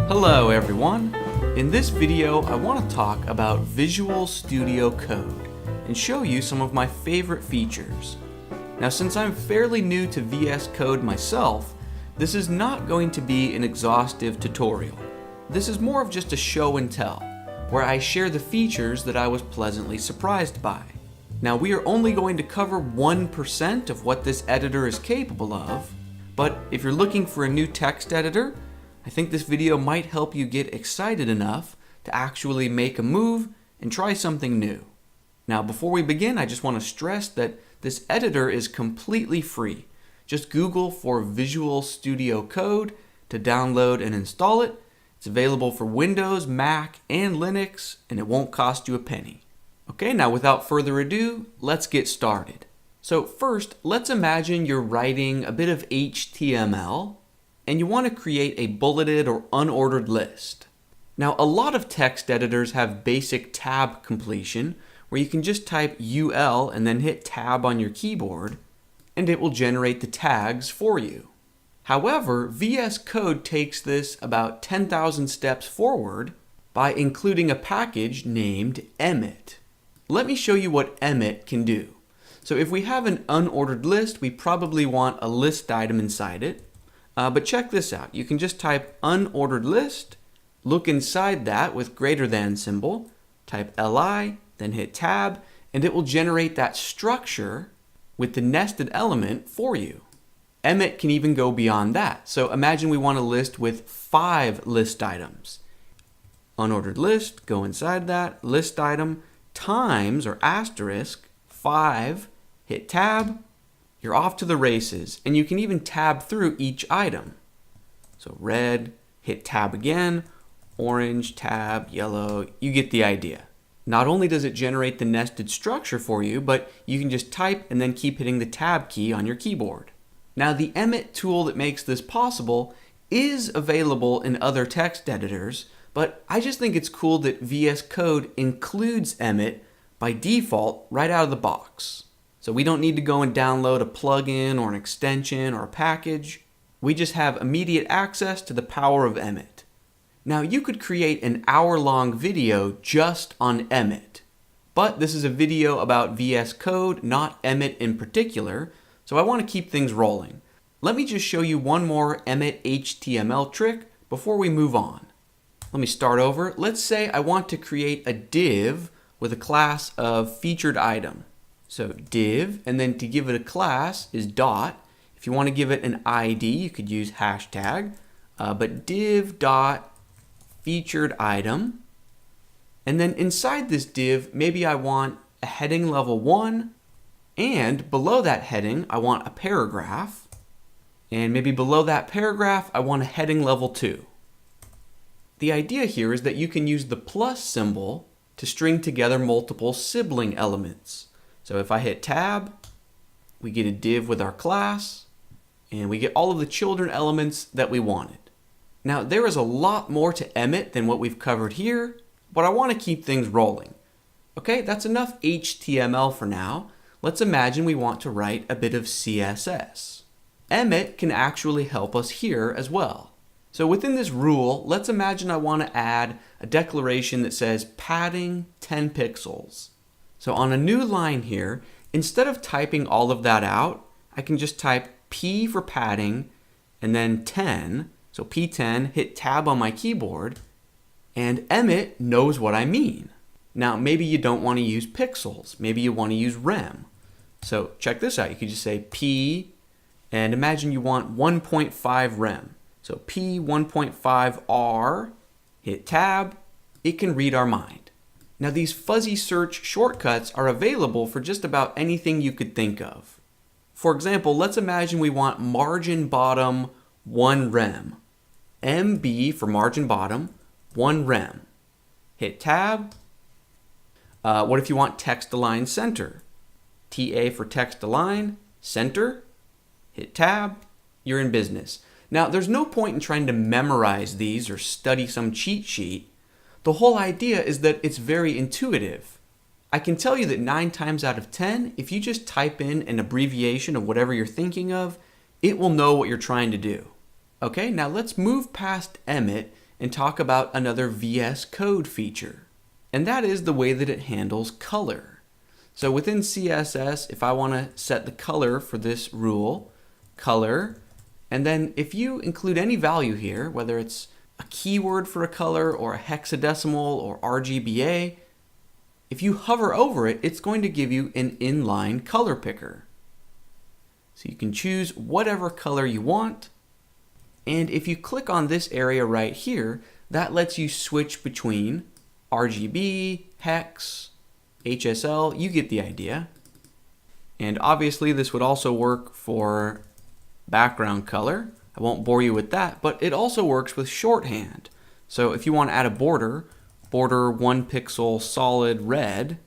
Hello everyone! In this video I want to talk about Visual Studio Code and show you some of my favorite features. Now since I'm fairly new to VS Code myself, this is not going to be an exhaustive tutorial. This is more of just a show and tell, where I share the features that I was pleasantly surprised by. Now we are only going to cover 1% of what this editor is capable of, but if you're looking for a new text editor, I think this video might help you get excited enough to actually make a move and try something new. Now before we begin, I just want to stress that this editor is completely free. Just Google for Visual Studio Code to download and install it. It's available for Windows, Mac, and Linux, and it won't cost you a penny. Okay, now without further ado, let's get started. So first, let's imagine you're writing a bit of HTML and you want to create a bulleted or unordered list. Now a lot of text editors have basic tab completion where you can just type UL and then hit tab on your keyboard and it will generate the tags for you. However, VS Code takes this about 10,000 steps forward by including a package named Emmet. Let me show you what Emmet can do. So if we have an unordered list, we probably want a list item inside it. But check this out. You can just type unordered list, look inside that with greater than symbol, type li, then hit tab, and it will generate that structure with the nested element for you. Emmet can even go beyond that. So imagine we want a list with 5 list items. Unordered list, go inside that, list item, times or asterisk, 5, hit tab, you're off to the races, and you can even tab through each item. So red, hit tab again, orange, tab, yellow, you get the idea. Not only does it generate the nested structure for you, but you can just type and then keep hitting the tab key on your keyboard. Now the Emmet tool that makes this possible is available in other text editors, but I just think it's cool that VS Code includes Emmet by default right out of the box. So we don't need to go and download a plugin or an extension or a package. We just have immediate access to the power of Emmet. Now you could create an hour-long video just on Emmet, but this is a video about VS Code, not Emmet in particular, so I want to keep things rolling. Let me just show you one more Emmet HTML trick before we move on. Let me start over. Let's say I want to create a div with a class of featured item. So div, and then to give it a class is dot. If you want to give it an ID, you could use hashtag, but div dot featured item. And then inside this div, maybe I want a heading level 1, and below that heading, I want a paragraph. And maybe below that paragraph, I want a heading level 2. The idea here is that you can use the plus symbol to string together multiple sibling elements. So if I hit tab, we get a div with our class, and we get all of the children elements that we wanted. Now there is a lot more to Emmet than what we've covered here, but I want to keep things rolling. Okay, that's enough HTML for now. Let's imagine we want to write a bit of CSS. Emmet can actually help us here as well. So within this rule, let's imagine I want to add a declaration that says padding 10 pixels. So on a new line here, instead of typing all of that out, I can just type P for padding and then 10. So P10, hit tab on my keyboard, and Emmet knows what I mean. Now maybe you don't want to use pixels. Maybe you want to use rem. So check this out. You could just say P, and imagine you want 1.5 rem. So P 1.5 R, hit tab, it can read our mind. Now these fuzzy search shortcuts are available for just about anything you could think of. For example, let's imagine we want margin bottom 1 rem. MB for margin bottom, 1 rem. Hit tab. What if you want text align center? TA for text align, center. Hit tab. You're in business. Now there's no point in trying to memorize these or study some cheat sheet. The whole idea is that it's very intuitive. I can tell you that 9 times out of 10, if you just type in an abbreviation of whatever you're thinking of, it will know what you're trying to do. Okay, now let's move past Emmet and talk about another VS Code feature. And that is the way that it handles color. So within CSS, if I want to set the color for this rule, color, and then if you include any value here, whether it's a keyword for a color or a hexadecimal or RGBA, if you hover over it, it's going to give you an inline color picker. So you can choose whatever color you want. And if you click on this area right here, that lets you switch between RGB, hex, HSL, you get the idea. And obviously this would also work for background color. I won't bore you with that, but it also works with shorthand. So if you want to add a border 1 pixel solid red,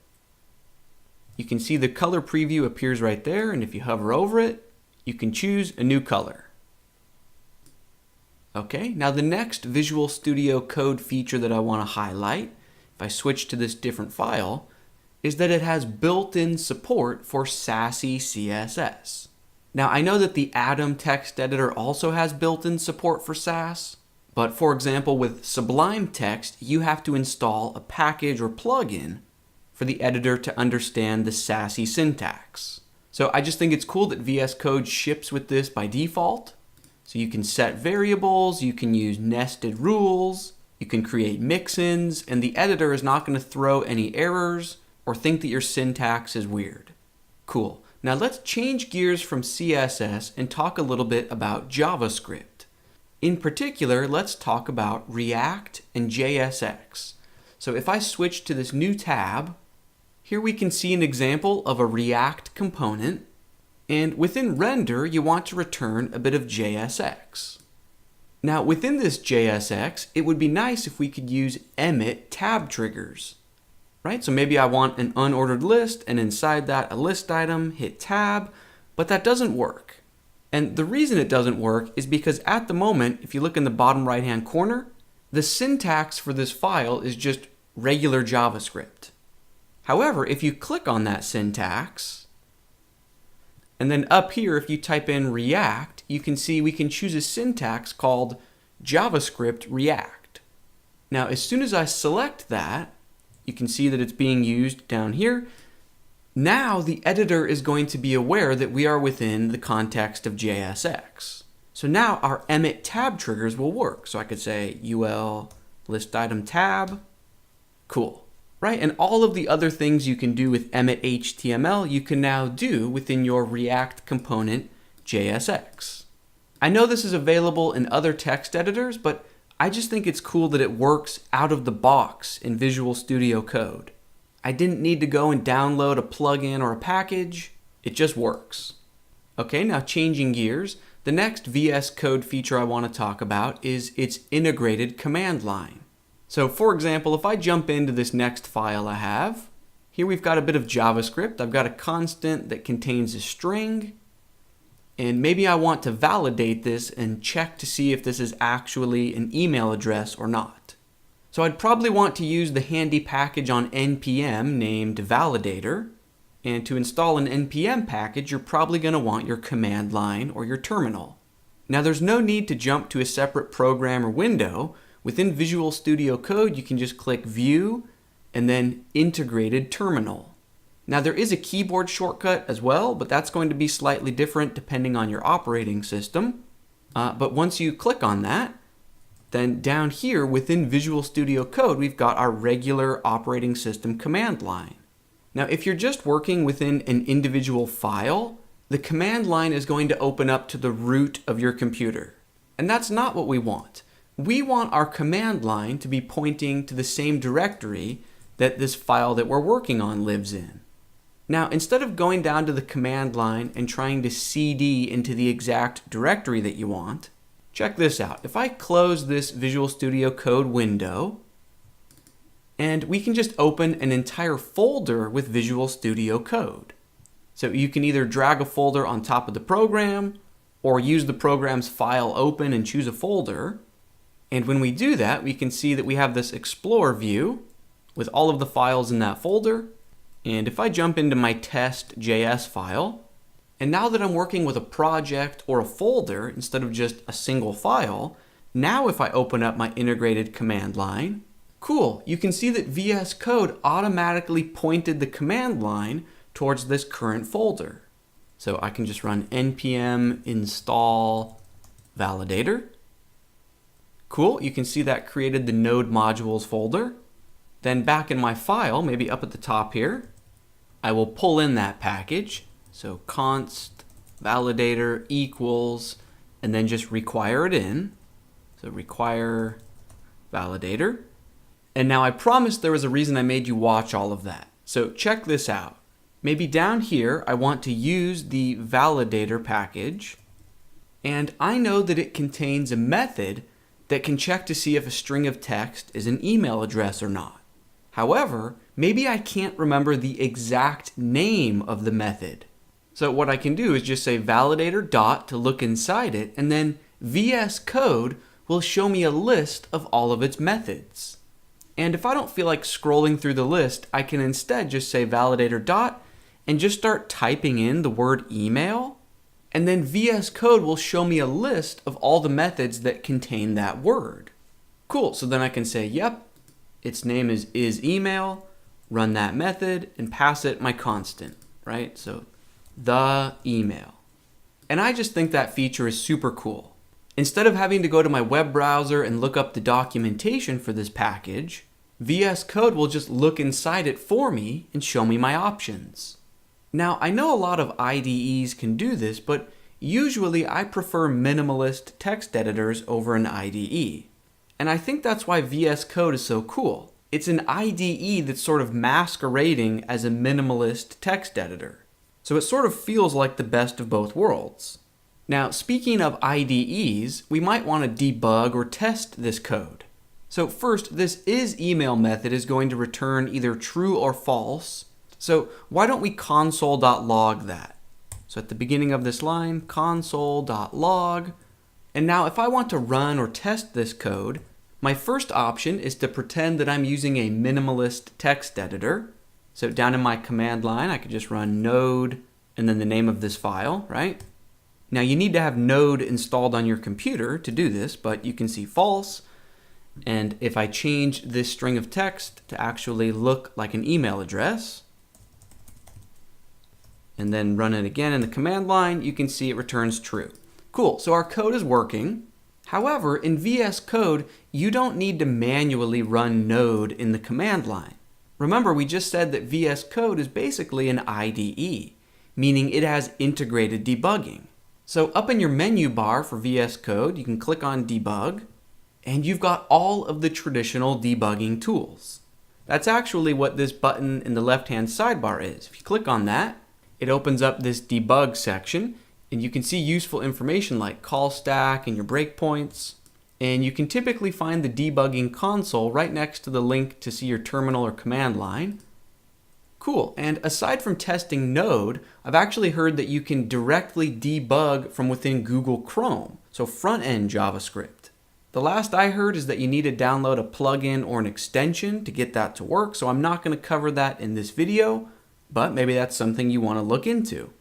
you can see the color preview appears right there, and if you hover over it, you can choose a new color. Okay, now the next Visual Studio Code feature that I want to highlight, if I switch to this different file, is that it has built-in support for sassy CSS. Now I know that the Atom text editor also has built-in support for Sass, but for example with Sublime Text, you have to install a package or plugin for the editor to understand the sassy syntax. So I just think it's cool that VS Code ships with this by default. So you can set variables, you can use nested rules, you can create mix-ins, and the editor is not going to throw any errors or think that your syntax is weird. Cool. Now let's change gears from CSS and talk a little bit about JavaScript. In particular, let's talk about React and JSX. So if I switch to this new tab, here we can see an example of a React component, and within render, you want to return a bit of JSX. Now within this JSX, it would be nice if we could use emit tab triggers, right? So maybe I want an unordered list, and inside that a list item, hit tab, but that doesn't work. And the reason it doesn't work is because at the moment, if you look in the bottom right-hand corner, the syntax for this file is just regular JavaScript. However, if you click on that syntax, and then up here, if you type in React, you can see we can choose a syntax called JavaScript React. Now, as soon as I select that, you can see that it's being used down here. Now the editor is going to be aware that we are within the context of JSX. So now our emit tab triggers will work. So I could say ul list item tab, cool, right? And all of the other things you can do with emit HTML, you can now do within your React component JSX. I know this is available in other text editors, but I just think it's cool that it works out of the box in Visual Studio Code. I didn't need to go and download a plugin or a package. It just works. Okay, now changing gears, the next VS Code feature I want to talk about is its integrated command line. So for example, if I jump into this next file I have, here we've got a bit of JavaScript. I've got a constant that contains a string, and maybe I want to validate this and check to see if this is actually an email address or not. So I'd probably want to use the handy package on npm named validator. And to install an npm package, you're probably going to want your command line or your terminal. Now there's no need to jump to a separate program or window. Within Visual Studio Code, you can just click View and then Integrated Terminal. Now there is a keyboard shortcut as well, but that's going to be slightly different depending on your operating system. But once you click on that, then down here within Visual Studio Code, we've got our regular operating system command line. Now, if you're just working within an individual file, the command line is going to open up to the root of your computer. And that's not what we want. We want our command line to be pointing to the same directory that this file that we're working on lives in. Now, instead of going down to the command line and trying to cd into the exact directory that you want, check this out. If I close this Visual Studio Code window, and we can just open an entire folder with Visual Studio Code. So you can either drag a folder on top of the program, or use the program's file open and choose a folder. And when we do that, we can see that we have this Explore view with all of the files in that folder. And if I jump into my test.js file, and now that I'm working with a project or a folder instead of just a single file, Now if I open up my integrated command line, cool, you can see that VS Code automatically pointed the command line towards this current folder. So I can just run npm install validator. Cool, you can see that created the node modules folder. Then back in my file, maybe up at the top here, I will pull in that package. So const validator equals, and then just require it in. So require validator. And now I promised there was a reason I made you watch all of that. So check this out. Maybe down here, I want to use the validator package, and I know that it contains a method that can check to see if a string of text is an email address or not. However, maybe I can't remember the exact name of the method. So what I can do is just say validator dot to look inside it, and then VS Code will show me a list of all of its methods. And if I don't feel like scrolling through the list, I can instead just say validator dot and just start typing in the word email, and then VS Code will show me a list of all the methods that contain that word. Cool, so then I can say, yep, its name is email, run that method, and pass it my constant, right? So the email. And I just think that feature is super cool. Instead of having to go to my web browser and look up the documentation for this package, VS Code will just look inside it for me and show me my options. Now, I know a lot of IDEs can do this, but usually I prefer minimalist text editors over an IDE. And I think that's why VS Code is so cool. It's an IDE that's sort of masquerading as a minimalist text editor. So it sort of feels like the best of both worlds. Now, speaking of IDEs, we might want to debug or test this code. So first, this isEmail method is going to return either true or false. So why don't we console.log that? So at the beginning of this line, console.log. And now if I want to run or test this code, my first option is to pretend that I'm using a minimalist text editor. So down in my command line, I could just run node and then the name of this file, right? Now you need to have node installed on your computer to do this, but you can see false. And if I change this string of text to actually look like an email address, and then run it again in the command line, you can see it returns true. Cool, so our code is working. However, in VS Code, you don't need to manually run node in the command line. Remember, we just said that VS Code is basically an IDE, meaning it has integrated debugging. So up in your menu bar for VS Code, you can click on debug, and you've got all of the traditional debugging tools. That's actually what this button in the left-hand sidebar is. If you click on that, it opens up this debug section, and you can see useful information like call stack and your breakpoints. And you can typically find the debugging console right next to the link to see your terminal or command line. Cool, and aside from testing Node, I've actually heard that you can directly debug from within Google Chrome, so front-end JavaScript. The last I heard is that you need to download a plugin or an extension to get that to work, so I'm not going to cover that in this video, but maybe that's something you want to look into.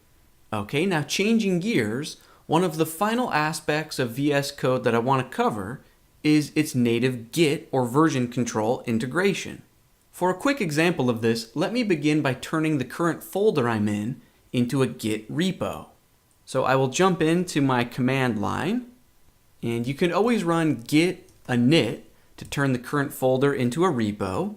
Okay, now changing gears, one of the final aspects of VS Code that I want to cover is its native Git or version control integration. For a quick example of this, let me begin by turning the current folder I'm in into a Git repo. So I will jump into my command line, and you can always run git init to turn the current folder into a repo.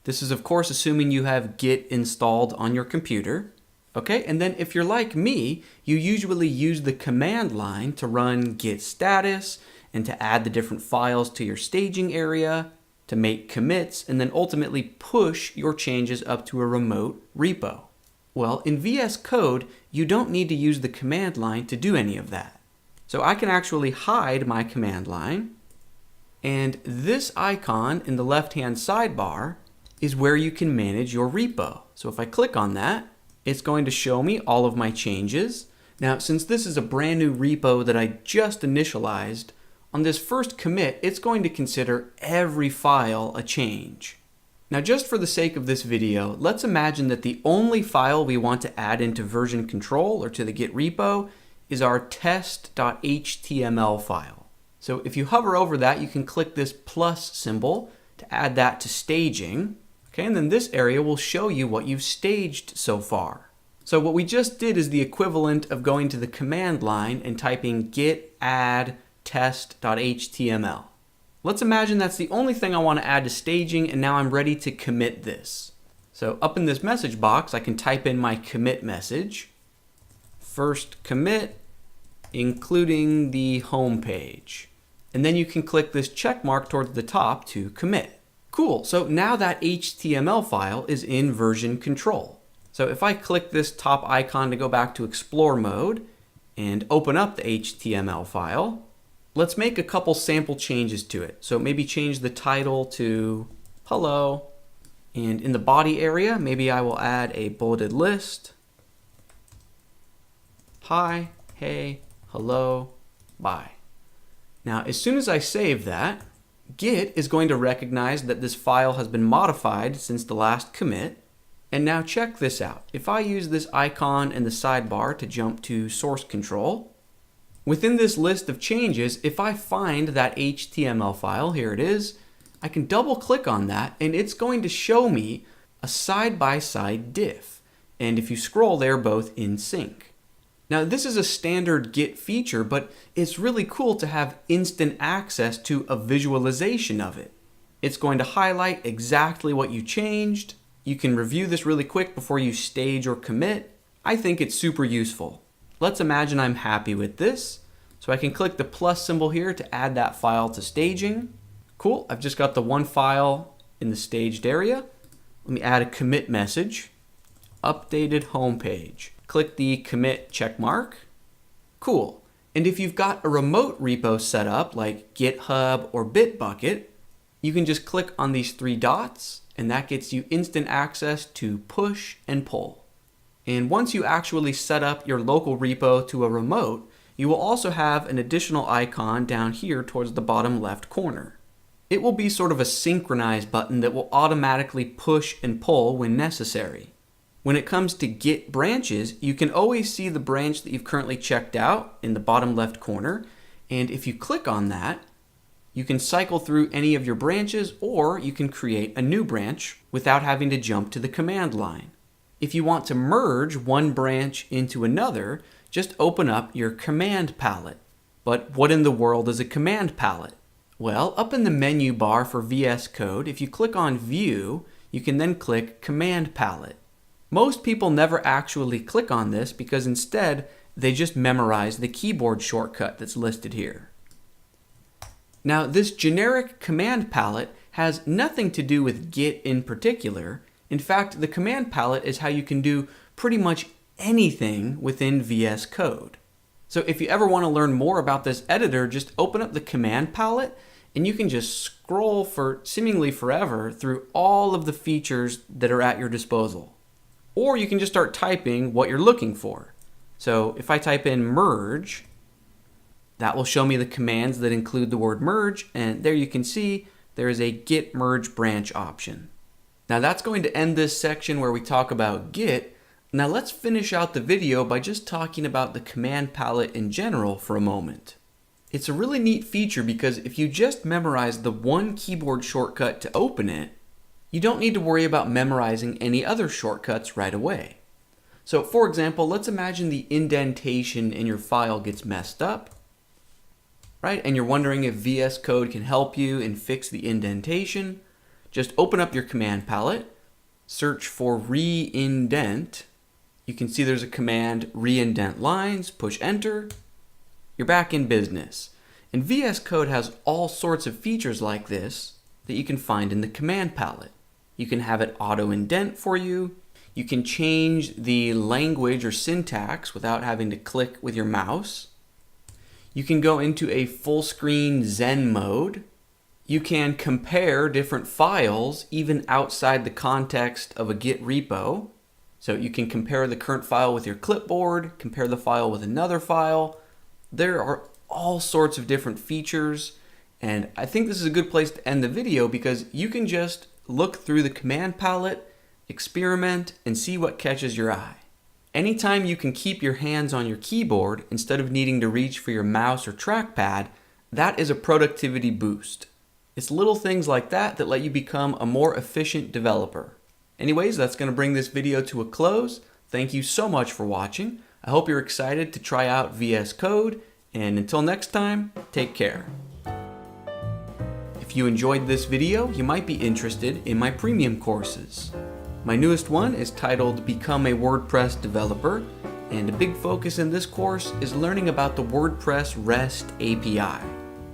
This is of course assuming you have Git installed on your computer. Okay, and then if you're like me, you usually use the command line to run git status and to add the different files to your staging area, to make commits, and then ultimately push your changes up to a remote repo. Well, in VS Code, you don't need to use the command line to do any of that. So I can actually hide my command line, and this icon in the left-hand sidebar is where you can manage your repo. So if I click on that, it's going to show me all of my changes. Now, since this is a brand new repo that I just initialized, on this first commit, it's going to consider every file a change. Now, just for the sake of this video, let's imagine that the only file we want to add into version control or to the Git repo is our test.html file. So if you hover over that, you can click this plus symbol to add that to staging. Okay, and then this area will show you what you've staged so far. So what we just did is the equivalent of going to the command line and typing git add test.html. Let's imagine that's the only thing I want to add to staging, and now I'm ready to commit this. So up in this message box, I can type in my commit message. First commit, including the home page. And then you can click this check mark towards the top to commit. Cool, so now that HTML file is in version control. So if I click this top icon to go back to Explore mode and open up the HTML file, let's make a couple sample changes to it. So maybe change the title to hello. And in the body area, maybe I will add a bulleted list. Hi, hey, hello, bye. Now, as soon as I save that, Git is going to recognize that this file has been modified since the last commit. And now check this out. If I use this icon in the sidebar to jump to source control, within this list of changes, if I find that HTML file, here it is, I can double click on that and it's going to show me a side-by-side diff. And if you scroll, they're both in sync. Now this is a standard Git feature, but it's really cool to have instant access to a visualization of it. It's going to highlight exactly what you changed. You can review this really quick before you stage or commit. I think it's super useful. Let's imagine I'm happy with this. So I can click the plus symbol here to add that file to staging. Cool, I've just got the one file in the staged area. Let me add a commit message. Updated homepage. Click the commit check mark. Cool. And if you've got a remote repo set up like GitHub or Bitbucket, you can just click on these three dots and that gets you instant access to push and pull. And once you actually set up your local repo to a remote, you will also have an additional icon down here towards the bottom left corner. It will be sort of a synchronize button that will automatically push and pull when necessary. When it comes to Git branches, you can always see the branch that you've currently checked out in the bottom left corner. And if you click on that, you can cycle through any of your branches, or you can create a new branch without having to jump to the command line. If you want to merge one branch into another, just open up your command palette. But what in the world is a command palette? Well, up in the menu bar for VS Code, if you click on View, you can then click Command Palette. Most people never actually click on this because instead they just memorize the keyboard shortcut that's listed here. Now, this generic command palette has nothing to do with Git in particular. In fact, the command palette is how you can do pretty much anything within VS Code. So if you ever want to learn more about this editor, just open up the command palette and you can just scroll for seemingly forever through all of the features that are at your disposal. Or you can just start typing what you're looking for. So if I type in merge, that will show me the commands that include the word merge, and there you can see there is a git merge branch option. Now that's going to end this section where we talk about Git. Now let's finish out the video by just talking about the command palette in general for a moment. It's a really neat feature because if you just memorize the one keyboard shortcut to open it, you don't need to worry about memorizing any other shortcuts right away. So for example, let's imagine the indentation in your file gets messed up, right? And you're wondering if VS Code can help you and fix the indentation. Just open up your command palette, search for reindent. You can see there's a command, reindent lines, push enter. You're back in business. And VS Code has all sorts of features like this that you can find in the command palette. You can have it auto-indent for you. You can change the language or syntax without having to click with your mouse. You can go into a full screen Zen mode. You can compare different files even outside the context of a Git repo. So you can compare the current file with your clipboard, compare the file with another file. There are all sorts of different features, and I think this is a good place to end the video because you can just look through the command palette, experiment, and see what catches your eye. Anytime you can keep your hands on your keyboard instead of needing to reach for your mouse or trackpad, That is a productivity boost. It's little things like that that let you become a more efficient developer. Anyways, that's going to bring this video to a close. Thank you so much for watching. I hope you're excited to try out VS Code, and until next time, take care. If you enjoyed this video, you might be interested in my premium courses. My newest one is titled Become a WordPress Developer, and a big focus in this course is learning about the WordPress REST API.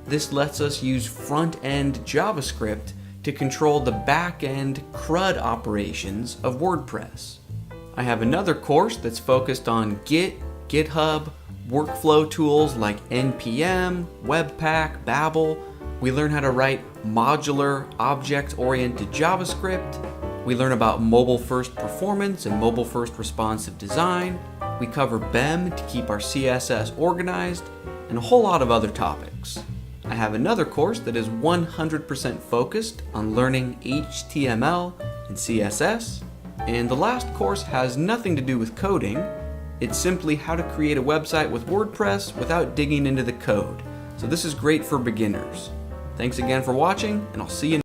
This lets us use front-end JavaScript to control the back-end CRUD operations of WordPress. I have another course that's focused on Git, GitHub, workflow tools like NPM, Webpack, Babel. We learn how to write modular, object-oriented JavaScript. We learn about mobile-first performance and mobile-first responsive design. We cover BEM to keep our CSS organized, and a whole lot of other topics. I have another course that is 100% focused on learning HTML and CSS, and the last course has nothing to do with coding. It's simply how to create a website with WordPress without digging into the code. So this is great for beginners. Thanks again for watching, and I'll see you